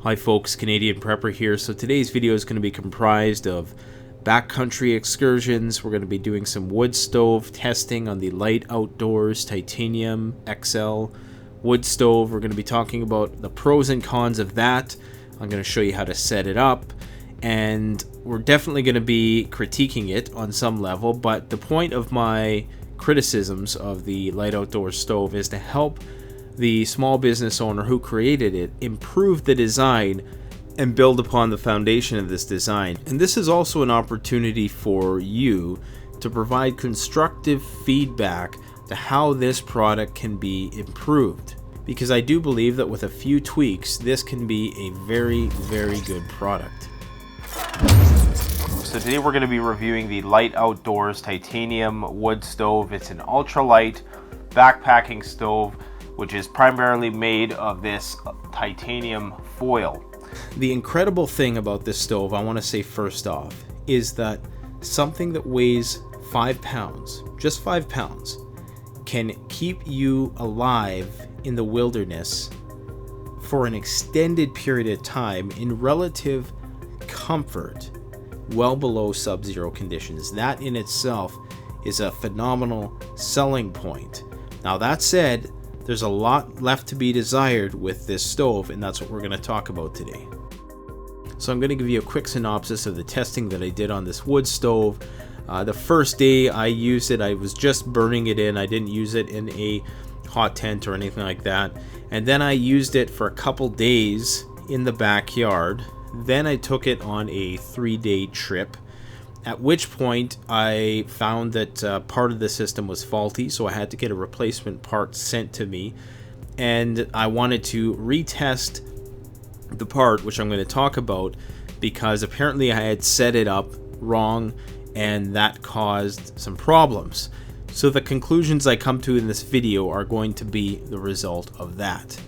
Hi folks, Canadian Prepper here. So today's video is going to be comprised of backcountry excursions. We're going to be doing some wood stove testing on the Lite Outdoors Titanium XL wood stove. We're going to be talking about the pros and cons of that. I'm going to show you how to set it up, and we're definitely going to be critiquing it on some level, but the point of my criticisms of the Lite Outdoors stove is to help the small business owner who created it improve the design and build upon the foundation of this design. And this is also an opportunity for you to provide constructive feedback to how this product can be improved, because I do believe that with a few tweaks this can be a very, very good product. So today we're going to be reviewing the Lite Outdoors Titanium wood stove. It's an ultralight backpacking stove which is primarily made of this titanium foil. The incredible thing about this stove, I want to say first off, is that something that weighs 5 pounds, just 5 pounds, can keep you alive in the wilderness for an extended period of time in relative comfort, well below sub-zero conditions. That in itself is a phenomenal selling point. Now that said, there's a lot left to be desired with this stove, and that's what we're going to talk about today. So I'm going to give you a quick synopsis of the testing that I did on this wood stove. The first day I used it, I was just burning it in. I didn't use it in a hot tent or anything like that. And then I used it for a couple days in the backyard. Then I took it on a 3-day trip, at which point I found that part of the system was faulty, so I had to get a replacement part sent to me, and I wanted to retest the part, which I'm going to talk about, because apparently I had set it up wrong and that caused some problems. So the conclusions I come to in this video are going to be the result of that.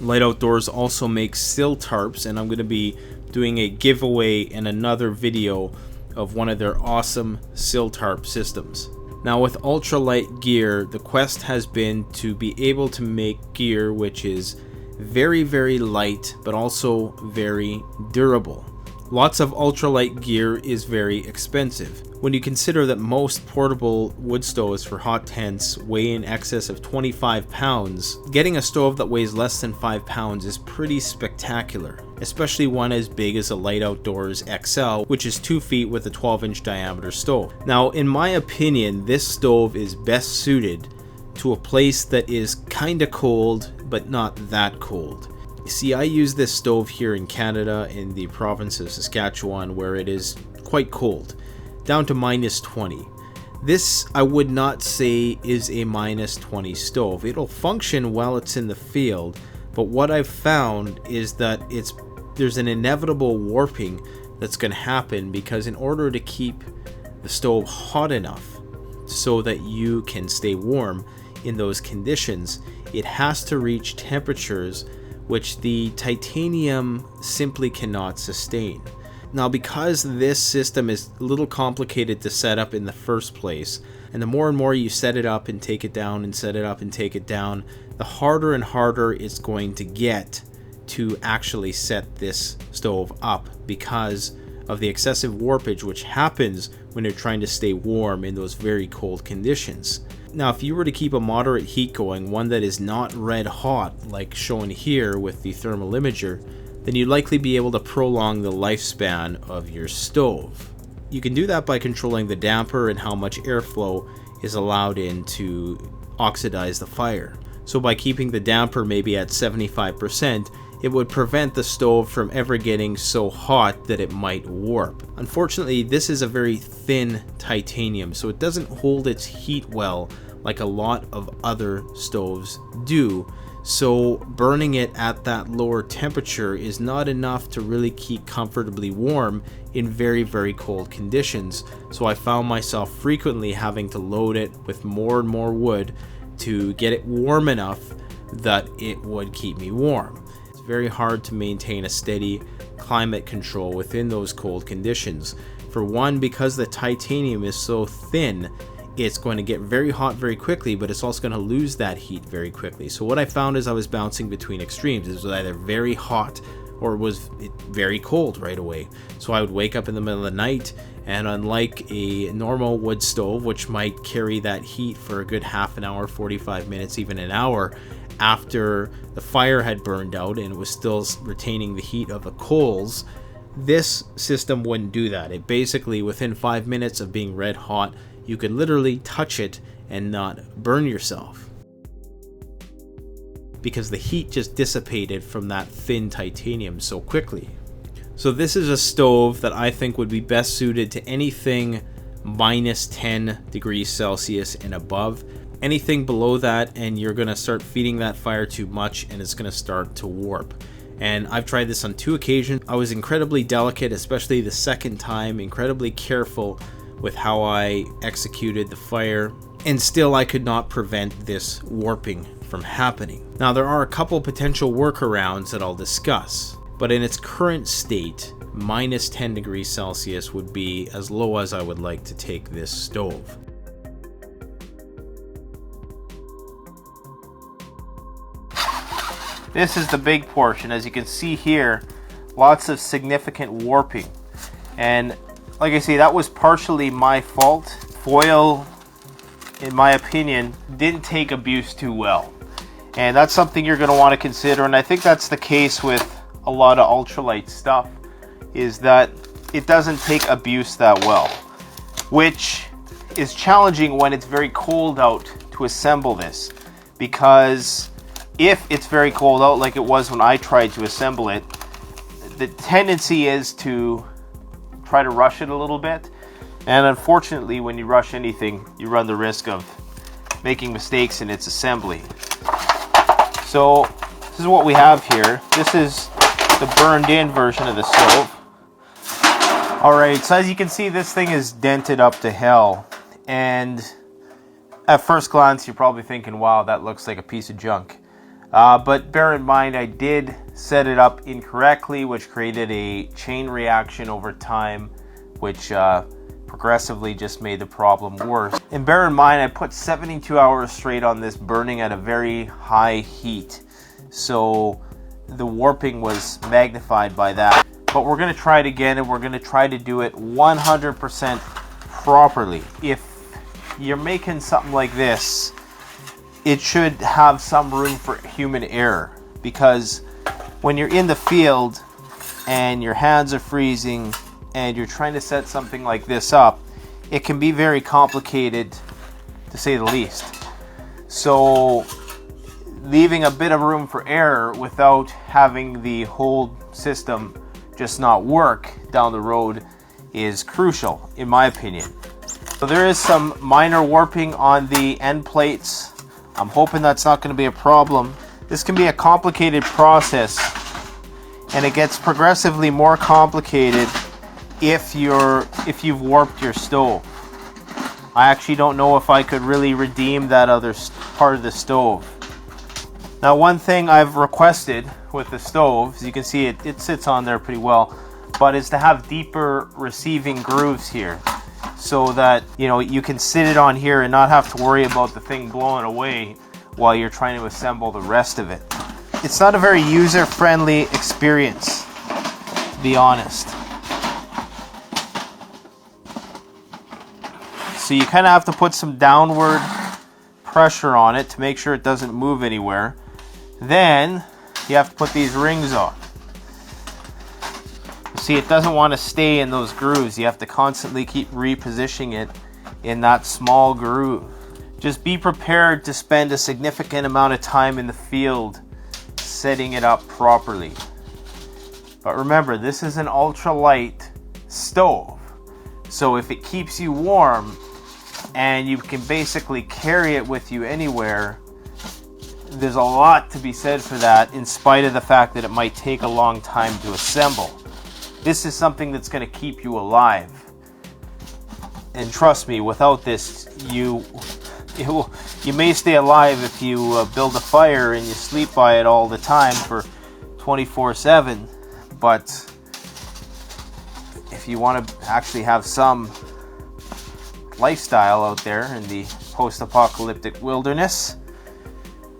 Lite Outdoors also makes sill tarps, and I'm going to be doing a giveaway in another video of one of their awesome sill tarp systems. Now with ultralight gear, the quest has been to be able to make gear which is very, very light but also very durable. Lots of ultralight gear is very expensive. When you consider that most portable wood stoves for hot tents weigh in excess of 25 pounds, getting a stove that weighs less than 5 pounds is pretty spectacular, especially one as big as a Lite Outdoors XL, which is 2 feet with a 12-inch diameter stove. Now, in my opinion, this stove is best suited to a place that is kinda cold, but not that cold. See, I use this stove here in Canada, in the province of Saskatchewan, where it is quite cold, down to minus 20. This, I would not say, is a minus 20 stove. It'll function while it's in the field, but what I've found is that there's an inevitable warping that's going to happen, because in order to keep the stove hot enough so that you can stay warm in those conditions, it has to reach temperatures which the titanium simply cannot sustain. Now, because this system is a little complicated to set up in the first place, and the more and more you set it up and take it down and set it up and take it down, the harder and harder it's going to get to actually set this stove up, because of the excessive warpage which happens when you're trying to stay warm in those very cold conditions. Now, if you were to keep a moderate heat going, one that is not red hot like shown here with the thermal imager, then you'd likely be able to prolong the lifespan of your stove. You can do that by controlling the damper and how much airflow is allowed in to oxidize the fire. So by keeping the damper maybe at 75%, it would prevent the stove from ever getting so hot that it might warp. Unfortunately, this is a very thin titanium, so it doesn't hold its heat well like a lot of other stoves do. So burning it at that lower temperature is not enough to really keep comfortably warm in very, very cold conditions. So I found myself frequently having to load it with more and more wood to get it warm enough that it would keep me warm. It's very hard to maintain a steady climate control within those cold conditions. For one, because the titanium is so thin, it's going to get very hot very quickly, but it's also going to lose that heat very quickly. So what I found is I was bouncing between extremes. It was either very hot or was very cold right away. So I would wake up in the middle of the night, and unlike a normal wood stove, which might carry that heat for a good half an hour, 45 minutes, even an hour after the fire had burned out and it was still retaining the heat of the coals, this system wouldn't do that. It basically, within 5 minutes of being red hot, you could literally touch it and not burn yourself, because the heat just dissipated from that thin titanium so quickly. So this is a stove that I think would be best suited to anything minus 10 degrees Celsius and above. Anything below that and you're going to start feeding that fire too much and it's going to start to warp. And I've tried this on 2 occasions. I was incredibly delicate, especially the second time, incredibly careful with how I executed the fire, and still I could not prevent this warping from happening. Now there are a couple potential workarounds that I'll discuss, but in its current state, minus 10 degrees Celsius would be as low as I would like to take this stove. This is the big portion. As you can see here, lots of significant warping. And like I say, that was partially my fault. Foil, in my opinion, didn't take abuse too well. And that's something you're going to want to consider. And I think that's the case with a lot of ultralight stuff, is that it doesn't take abuse that well, which is challenging when it's very cold out to assemble this, because if it's very cold out like it was when I tried to assemble it, the tendency is to try to rush it a little bit. And unfortunately, when you rush anything, you run the risk of making mistakes in its assembly. So this is what we have here. This is the burned in version of the stove. Alright, so as you can see, this thing is dented up to hell. And at first glance, you're probably thinking, wow, that looks like a piece of junk. But bear in mind, I did set it up incorrectly, which created a chain reaction over time, which progressively just made the problem worse. And bear in mind, I put 72 hours straight on this, burning at a very high heat. So the warping was magnified by that. But we're going to try it again, and we're going to try to do it 100% properly. If you're making something like this, it should have some room for human error, because when you're in the field and your hands are freezing and you're trying to set something like this up, it can be very complicated, to say the least. So leaving a bit of room for error without having the whole system just not work down the road is crucial, in my opinion. So there is some minor warping on the end plates. I'm hoping that's not going to be a problem. This can be a complicated process, and it gets progressively more complicated if you've warped your stove. I actually don't know if I could really redeem that other part of the stove. Now, one thing I've requested with the stove, as you can see, it sits on there pretty well, but is to have deeper receiving grooves here, so that you can sit it on here and not have to worry about the thing blowing away while you're trying to assemble the rest of it. It's not a very user-friendly experience, to be honest. So you kind of have to put some downward pressure on it to make sure it doesn't move anywhere. Then you have to put these rings on. See, it doesn't want to stay in those grooves. You have to constantly keep repositioning it in that small groove. Just be prepared to spend a significant amount of time in the field setting it up properly. But remember, this is an ultralight stove. So if it keeps you warm and you can basically carry it with you anywhere, there's a lot to be said for that, in spite of the fact that it might take a long time to assemble. This is something that's going to keep you alive. And trust me, without this, you may stay alive if you build a fire and you sleep by it all the time for 24/7. But if you want to actually have some lifestyle out there in the post-apocalyptic wilderness,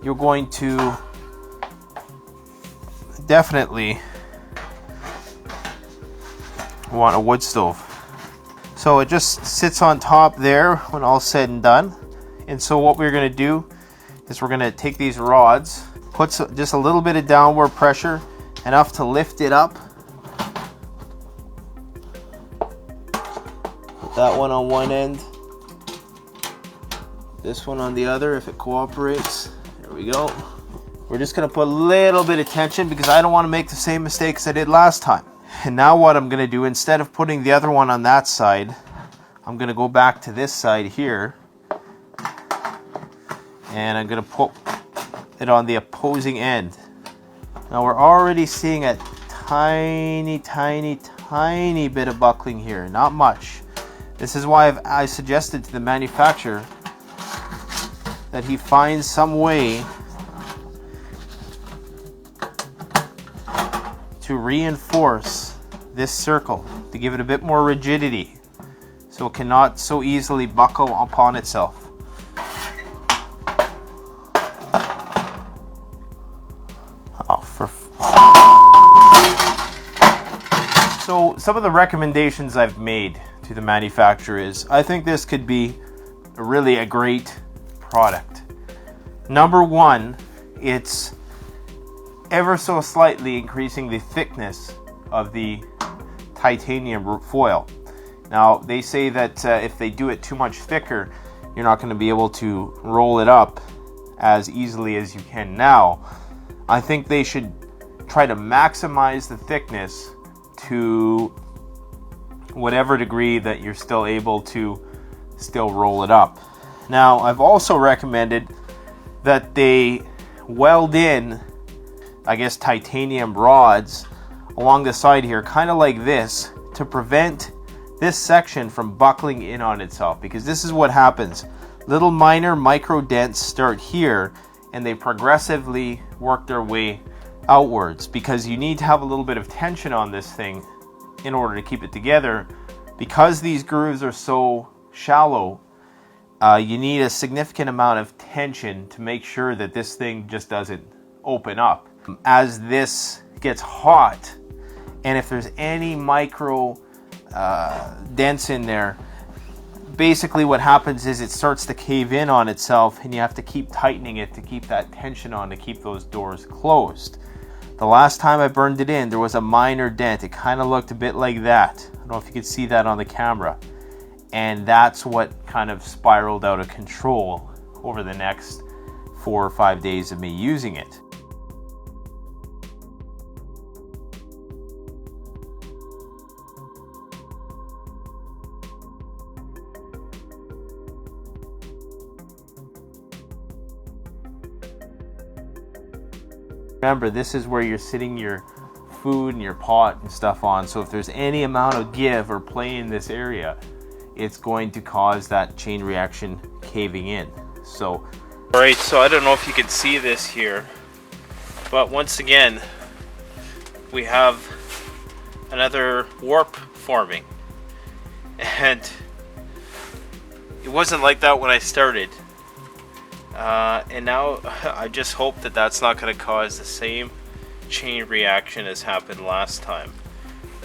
you're going to definitely we want a wood stove. So it just sits on top there when all's said and done. And so what we're going to do is we're going to take these rods, put just a little bit of downward pressure, enough to lift it up. Put that one on one end, this one on the other if it cooperates. There we go. We're just going to put a little bit of tension because I don't want to make the same mistakes I did last time. And now what I'm going to do, instead of putting the other one on that side, I'm going to go back to this side here. And I'm going to put it on the opposing end. Now we're already seeing a tiny bit of buckling here. Not much. This is why I suggested to the manufacturer that he finds some way to reinforce this circle, to give it a bit more rigidity so it cannot so easily buckle upon itself. So some of the recommendations I've made to the manufacturer is, I think this could be really a great product. Number one, it's ever so slightly increasing the thickness of the titanium foil. Now they say that if they do it too much thicker, you're not going to be able to roll it up as easily as you can now. I think they should try to maximize the thickness to whatever degree that you're still able to still roll it up. Now I've also recommended that they weld in, I guess, titanium rods along the side here, kind of like this, to prevent this section from buckling in on itself, because this is what happens. Little minor micro dents start here and they progressively work their way outwards, because you need to have a little bit of tension on this thing in order to keep it together. Because these grooves are so shallow, you need a significant amount of tension to make sure that this thing just doesn't open up. As this gets hot, and if there's any micro dents in there, basically what happens is it starts to cave in on itself, and you have to keep tightening it to keep that tension on, to keep those doors closed. The last time I burned it in, there was a minor dent. It kind of looked a bit like that. I don't know if you could see that on the camera. And that's what kind of spiraled out of control over the next 4 or 5 days of me using it. Remember, this is where you're sitting your food and your pot and stuff on, so if there's any amount of give or play in this area, it's going to cause that chain reaction caving in. So, alright, so I don't know if you can see this here, but once again, we have another warp forming. And it wasn't like that when I started. And now I just hope that that's not going to cause the same chain reaction as happened last time.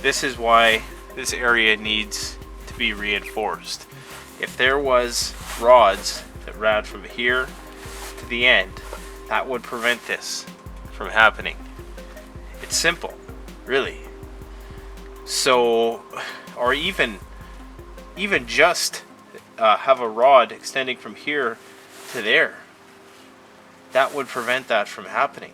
This is why this area needs to be reinforced. If there was rods that ran from here to the end, that would prevent this from happening. It's simple, really. So, or even just have a rod extending from here to there. That would prevent that from happening.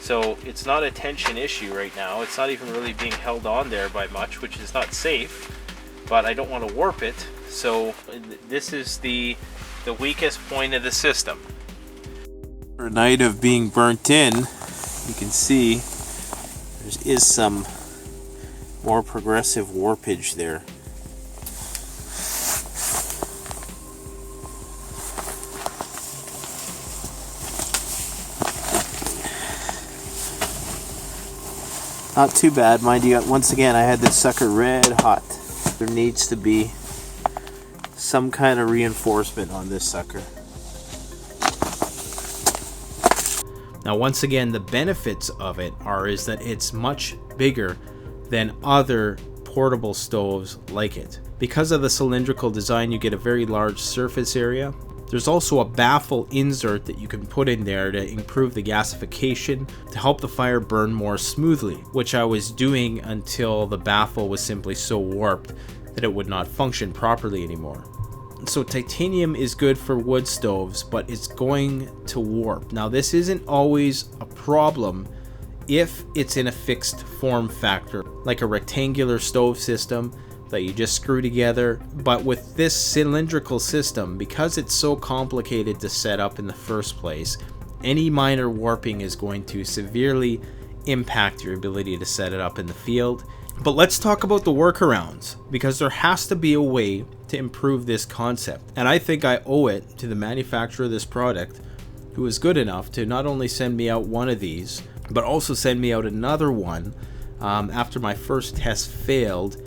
So it's not a tension issue right now. It's not even really being held on there by much, which is not safe, but I don't want to warp it. So this is the weakest point of the system. For a night of being burnt in, you can see there is some more progressive warpage there. Not too bad, mind you. Once again, I had this sucker red hot. There needs to be some kind of reinforcement on this sucker. Now, once again, the benefits of it is that it's much bigger than other portable stoves like it. Because of the cylindrical design, you get a very large surface area. There's also a baffle insert that you can put in there to improve the gasification to help the fire burn more smoothly, which I was doing until the baffle was simply so warped that it would not function properly anymore. So titanium is good for wood stoves, but it's going to warp. Now this isn't always a problem if it's in a fixed form factor, like a rectangular stove system that you just screw together. But with this cylindrical system, because it's so complicated to set up in the first place, any minor warping is going to severely impact your ability to set it up in the field. But let's talk about the workarounds, because there has to be a way to improve this concept. And I think I owe it to the manufacturer of this product, who was good enough to not only send me out one of these, but also send me out another one after my first test failed.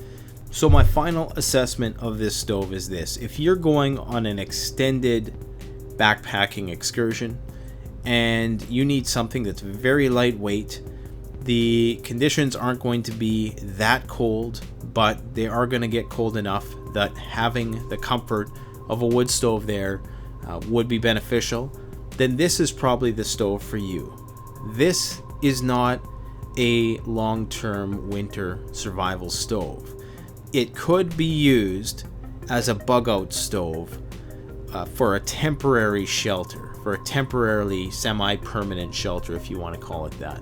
So my final assessment of this stove is this: if you're going on an extended backpacking excursion and you need something that's very lightweight, the conditions aren't going to be that cold, but they are going to get cold enough that having the comfort of a wood stove there would be beneficial, then this is probably the stove for you. This is not a long-term winter survival stove. It could be used as a bug-out stove for a temporary shelter, for a temporarily semi-permanent shelter, if you want to call it that.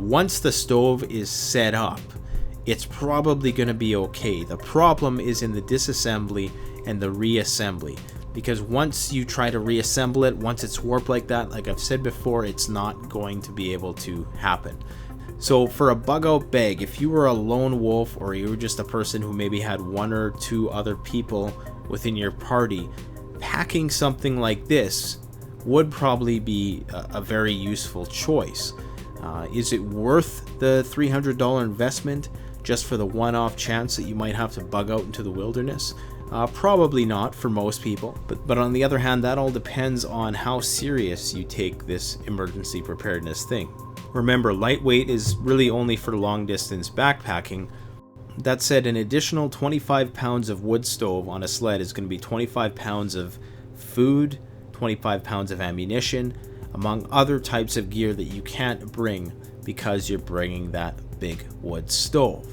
Once the stove is set up, it's probably going to be okay. The problem is in the disassembly and the reassembly, because once you try to reassemble it, once it's warped like that, like I've said before, it's not going to be able to happen. So for a bug out bag, if you were a lone wolf or you were just a person who maybe had one or two other people within your party, packing something like this would probably be a very useful choice. Is it worth the $300 investment just for the one-off chance that you might have to bug out into the wilderness? Probably not for most people, but on the other hand, that all depends on how serious you take this emergency preparedness thing. Remember, lightweight is really only for long distance backpacking. That said, an additional 25 pounds of wood stove on a sled is going to be 25 pounds of food, 25 pounds of ammunition, among other types of gear that you can't bring because you're bringing that big wood stove.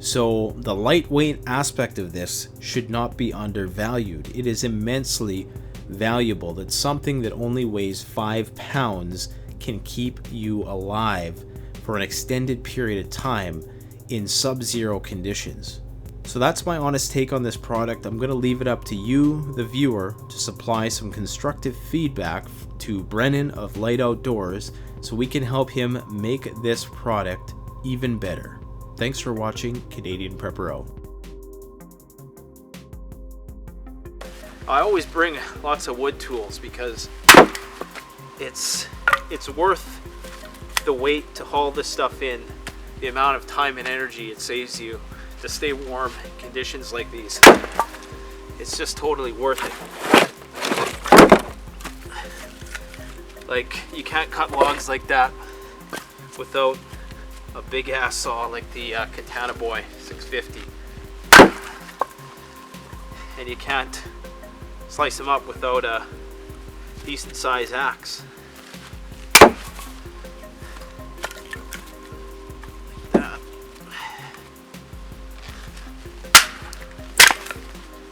So the lightweight aspect of this should not be undervalued. It is immensely valuable that something that only weighs 5 pounds can keep you alive for an extended period of time in sub-zero conditions. So that's my honest take on this product. I'm going to leave it up to you, the viewer, to supply some constructive feedback to Brennan of Lite Outdoors so we can help him make this product even better. Thanks for watching Canadian Prepper-O. I always bring lots of wood tools because it's worth the weight to haul this stuff in, the amount of time and energy it saves you to stay warm in conditions like these. It's just totally worth it. Like, you can't cut logs like that without a big ass saw like the Katana Boy 650, and you can't slice them up without a decent size axe.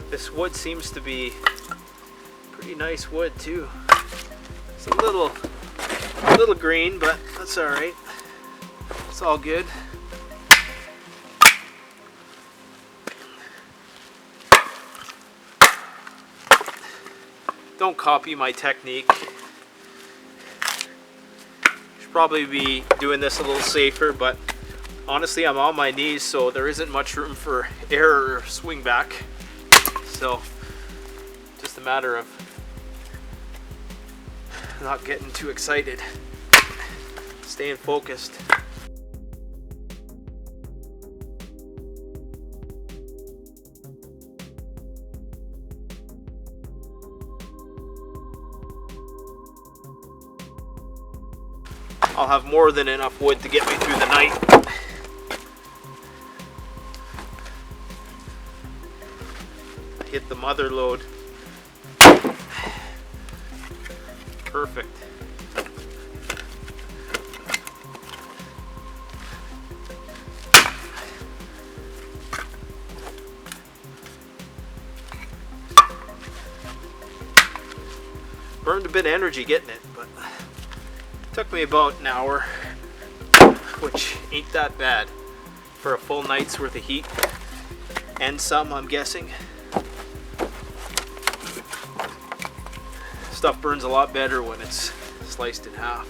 This wood seems to be pretty nice wood too. It's a little green, but that's all right. It's all good. Don't copy my technique. Should probably be doing this a little safer, but honestly, I'm on my knees, so there isn't much room for error or swing back. So, just a matter of not getting too excited, staying focused. I'll have more than enough wood to get me through the night. hit the mother load. Perfect. Burned a bit of energy getting it, but it took me about an hour, which ain't that bad for a full night's worth of heat, and some, I'm guessing. Stuff burns a lot better when it's sliced in half.